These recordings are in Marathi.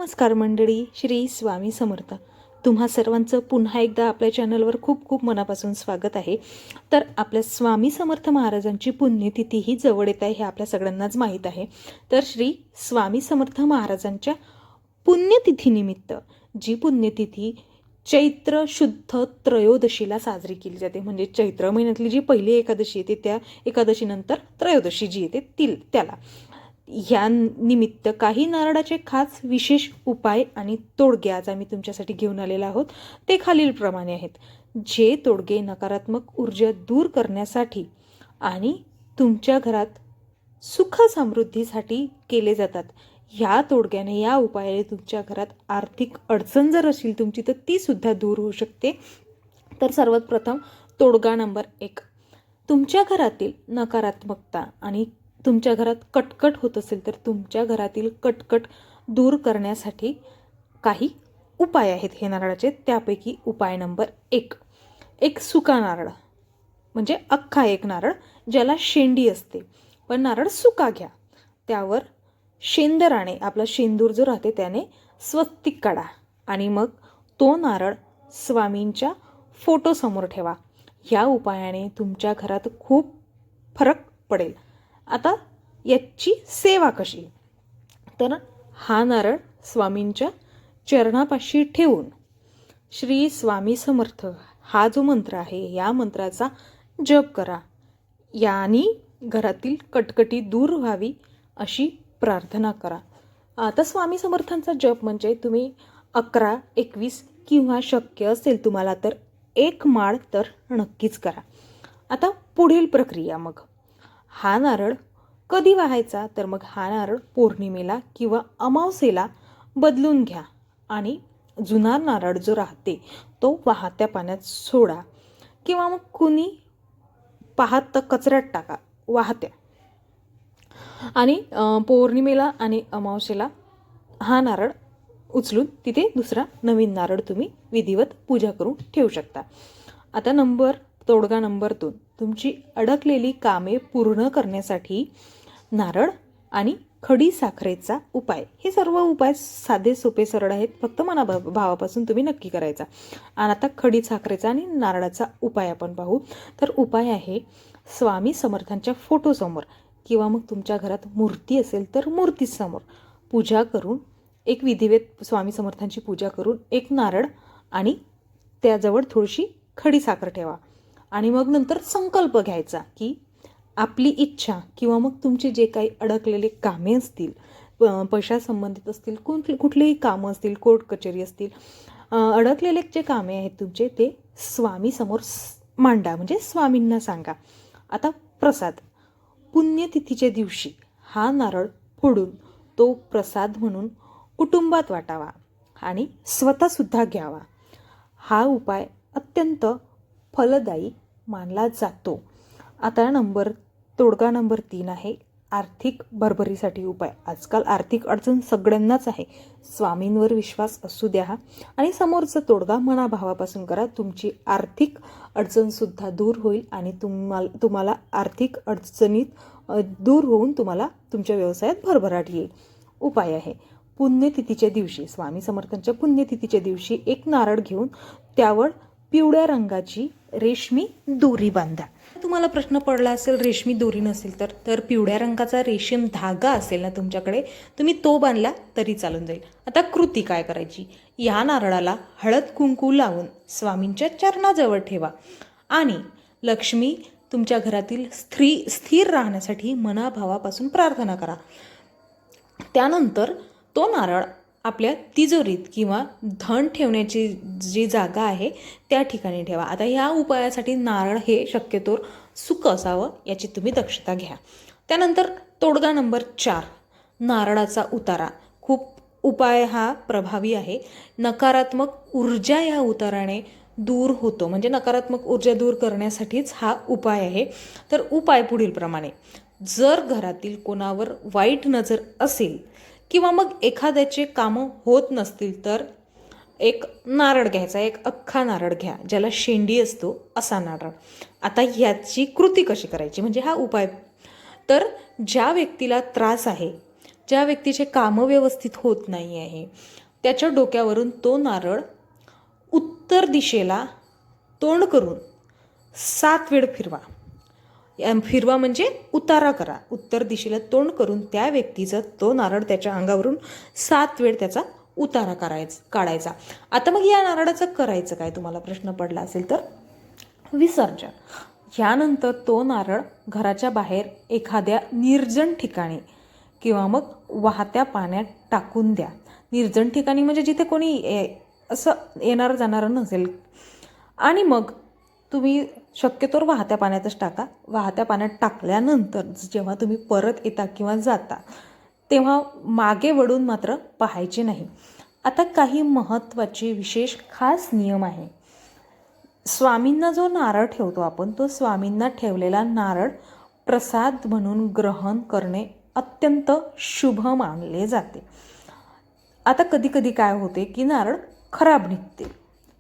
नमस्कार मंडळी, श्री स्वामी समर्थ. तुम्हा सर्वांचं पुन्हा एकदा आपल्या चॅनलवर खूप खूप मनापासून स्वागत आहे. तर आपल्या स्वामी समर्थ महाराजांची पुण्यतिथी ही जवळ येत आहे हे आपल्या सगळ्यांनाच माहीत आहे. तर श्री स्वामी समर्थ महाराजांच्या पुण्यतिथीनिमित्त जी पुण्यतिथी चैत्र शुद्ध त्रयोदशीला साजरी केली जाते, म्हणजे चैत्र महिन्यातली जी पहिली एकादशी येते त्या एकादशीनंतर त्रयोदशी जी येते त्याला या निमित्त काही नारळाचे खास विशेष उपाय आणि तोडगे आज आम्ही तुमच्यासाठी घेऊन आलेलो आहोत. ते खालीलप्रमाणे आहेत. जे तोडगे नकारात्मक ऊर्जा दूर करण्यासाठी आणि तुमच्या घरात सुख समृद्धीसाठी केले जातात. ह्या तोडग्याने, या उपायाने तुमच्या घरात आर्थिक अडचण जर असेल तुमची तर ती सुद्धा दूर होऊ शकते. तर सर्वात प्रथम तोडगा नंबर 1. तुमच्या घरातील नकारात्मकता आणि तुमच्या घरात कटकट होत असेल तर तुमच्या घरातील कटकट दूर करण्यासाठी काही उपाय आहेत हे नारळाचे. त्यापैकी उपाय नंबर 1, एक सुका नारळ, म्हणजे अख्खा एक नारळ ज्याला शेंडी असते, पण नारळ सुका घ्या. त्यावर शेंदराने, आपला शेंदूर जो राहते त्याने स्वस्तिक काढा आणि मग तो नारळ स्वामींच्या फोटोसमोर ठेवा. या उपायाने तुमच्या घरात खूप फरक पडेल. आता याची सेवा कशी? तर हा नारळ स्वामींच्या चरणापाशी ठेवून श्री स्वामी समर्थ हा जो मंत्र आहे या मंत्राचा जप करा. यानी घरातील कटकटी दूर व्हावी अशी प्रार्थना करा. आता स्वामी समर्थांचा जप म्हणजे तुम्ही 11, 21 किंवा शक्य असेल तुम्हाला तर 1 माळ तर नक्कीच करा. आता पुढील प्रक्रिया, मग हा नारळ कधी वाहायचा? तर मग हा नारळ पौर्णिमेला किंवा अमावस्येला बदलून घ्या आणि जुना नारळ जो राहते तो वाहत्या पाण्यात सोडा किंवा मग कुणी पाहत तर कचऱ्यात टाका वाहत्या. आणि पौर्णिमेला आणि अमावस्येला हा नारळ उचलून तिथे दुसरा नवीन नारळ तुम्ही विधिवत पूजा करून ठेवू शकता. आता तोडगा नंबर 2, तुमची अडकलेली कामे पूर्ण करण्यासाठी नारळ आणि खडी साखरेचा उपाय. हे सर्व उपाय साधे सोपे सरळ आहेत, फक्त मनाभावापासून तुम्ही नक्की करायचा. आणि आता खडी साखरेचा आणि नारळाचा उपाय आपण पाहू. तर उपाय आहे, स्वामी समर्थांच्या फोटोसमोर किंवा मग तुमच्या घरात मूर्ती असेल तर मूर्तीसमोर पूजा करून, एक विधिवत स्वामी समर्थांची पूजा करून एक नारळ आणि त्याजवळ थोडीशी खडी साखर ठेवा. आणि मग नंतर संकल्प घ्यायचा की आपली इच्छा किंवा मग तुमचे जे काही अडकलेले कामे असतील, पैशासंबंधित असतील, कुठलेही कामं असतील, कोर्ट कचेरी असतील, अडकलेले जे कामे आहेत तुमचे ते स्वामीसमोर मांडा, म्हणजे स्वामींना सांगा. आता प्रसाद, पुण्यतिथीच्या दिवशी हा नारळ फोडून तो प्रसाद म्हणून कुटुंबात वाटावा आणि स्वतःसुद्धा घ्यावा. हा उपाय अत्यंत फलदायी मानला जातो. आता तोडगा नंबर 3 आहे, आर्थिक भरभरीसाठी उपाय. आजकाल आर्थिक अडचण सगळ्यांनाच आहे. स्वामींवर विश्वास असू द्या आणि समोरचा तोडगा मनाभावापासून करा. तुमची आर्थिक अडचणसुद्धा दूर होईल आणि तुम्हाला आर्थिक अडचणीत दूर होऊन तुम्हाला तुमच्या व्यवसायात भरभराट येईल. उपाय आहे, पुण्यतिथीच्या दिवशी, स्वामी समर्थांच्या पुण्यतिथीच्या दिवशी एक नारळ घेऊन त्यावर पिवळ्या रंगाची रेशमी दोरी बांधा. तुम्हाला प्रश्न पडला असेल, रेशमी दोरी नसेल तर पिवळ्या रंगाचा रेशीम धागा असेल ना तुमच्याकडे, तुम्ही तो बांधला तरी चालून जाईल. आता कृती काय करायची? या नारळाला हळद कुंकू लावून स्वामींच्या चरणाजवळ ठेवा आणि लक्ष्मी तुमच्या घरातील स्थिर राहण्यासाठी मनाभावापासून प्रार्थना करा. त्यानंतर तो नारळ आपल्या तिजोरीत किंवा धन ठेवण्याची जी जागा आहे त्या ठिकाणी ठेवा. आता ह्या उपायासाठी नारळ हे शक्यतोवर सुकं असावं याची तुम्ही दक्षता घ्या. त्यानंतर तोडगा नंबर 4, नारळाचा उतारा. खूप उपाय हा प्रभावी आहे. नकारात्मक ऊर्जा या उताराने दूर होतो, म्हणजे नकारात्मक ऊर्जा दूर करण्यासाठीच हा उपाय आहे. तर उपाय पुढीलप्रमाणे, जर घरातील कोणावर वाईट नजर असेल किंवा मग एखाद्याचे कामं होत नसतील तर एक नारळ घ्यायचा, एक अख्खा नारळ घ्या ज्याला शेंडी असतो असा नारळ. आता याची कृती कशी करायची, म्हणजे हा उपाय, तर ज्या व्यक्तीला त्रास आहे, ज्या व्यक्तीचे कामं व्यवस्थित होत नाही आहे, त्याच्या डोक्यावरून तो नारळ उत्तर दिशेला तोंड करून 7 वेळ फिरवा. फिरवा म्हणजे उतारा करा. उत्तर दिशेला तोंड करून त्या व्यक्तीचा तो नारळ त्याच्या अंगावरून 7 वेळ त्याचा उतारा काढायचा. आता मग या नारळाचं करायचं काय, तुम्हाला प्रश्न पडला असेल तर विसर्जन. यानंतर तो नारळ घराच्या बाहेर एखाद्या निर्जन ठिकाणी किंवा मग वाहत्या पाण्यात टाकून द्या. निर्जन ठिकाणी म्हणजे जिथे कोणी असं येणारं जाणारं नसेल. आणि मग तुम्ही शक्यतोवर वाहत्या पाण्यातच टाका. वाहत्या पाण्यात टाकल्यानंतर जेव्हा तुम्ही परत येता किंवा जाता तेव्हा मागे वळून मात्र पाहायचे नाही. आता काही महत्त्वाचे विशेष खास नियम आहे. स्वामींना जो नारळ ठेवतो आपण, तो स्वामींना ठेवलेला नारळ प्रसाद म्हणून ग्रहण करणे अत्यंत शुभ मानले जाते. आता कधी कधी काय होते की नारळ खराब निघते.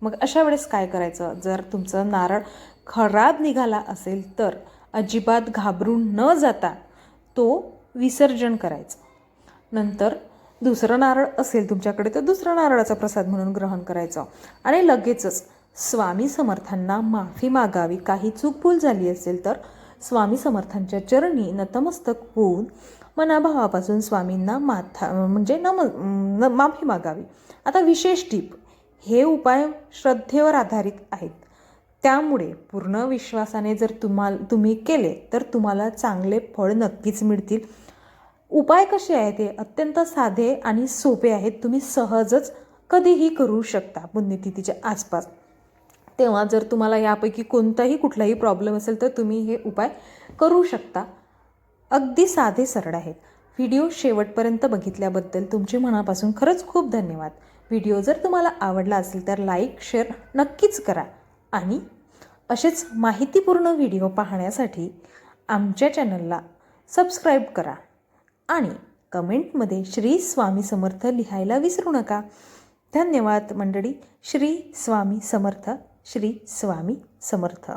मग अशा वेळेस काय करायचं, जर तुमचं नारळ खराब निघाला असेल तर अजिबात घाबरून न जाता तो विसर्जन करायचं. नंतर दुसरं नारळ असेल तुमच्याकडे तर दुसरा नारळाचा प्रसाद म्हणून ग्रहण करायचं आणि लगेचच स्वामी समर्थांना माफी मागावी. काही चूकभूल झाली असेल तर स्वामी समर्थांच्या चरणी नतमस्तक होऊन मनाभावापासून स्वामींना माफी मागावी. आता विशेष टीप, हे उपाय श्रद्धेवर आधारित आहेत, त्यामुळे पूर्ण विश्वासाने जर तुम्ही केले तर तुम्हाला चांगले फळ नक्कीच मिळतील. उपाय कसे आहेत, ते अत्यंत साधे आणि सोपे आहेत. तुम्ही सहजच कधीही करू शकता पुण्यतिथीच्या आसपास. तेव्हा जर तुम्हाला यापैकी कुठलाही प्रॉब्लेम असेल तर तुम्ही हे उपाय करू शकता. अगदी साधे सरळ आहेत. व्हिडिओ शेवटपर्यंत बघितल्याबद्दल तुमचे मनापासून खरंच खूप धन्यवाद. व्हिडिओ जर तुम्हाला आवडला असेल तर लाईक शेअर नक्कीच करा आणि असेच माहितीपूर्ण व्हिडिओ पाहण्यासाठी आमच्या चॅनलला सबस्क्राईब करा आणि कमेंटमध्ये श्री स्वामी समर्थ लिहायला विसरू नका. धन्यवाद मंडळी. श्री स्वामी समर्थ. श्री स्वामी समर्थ.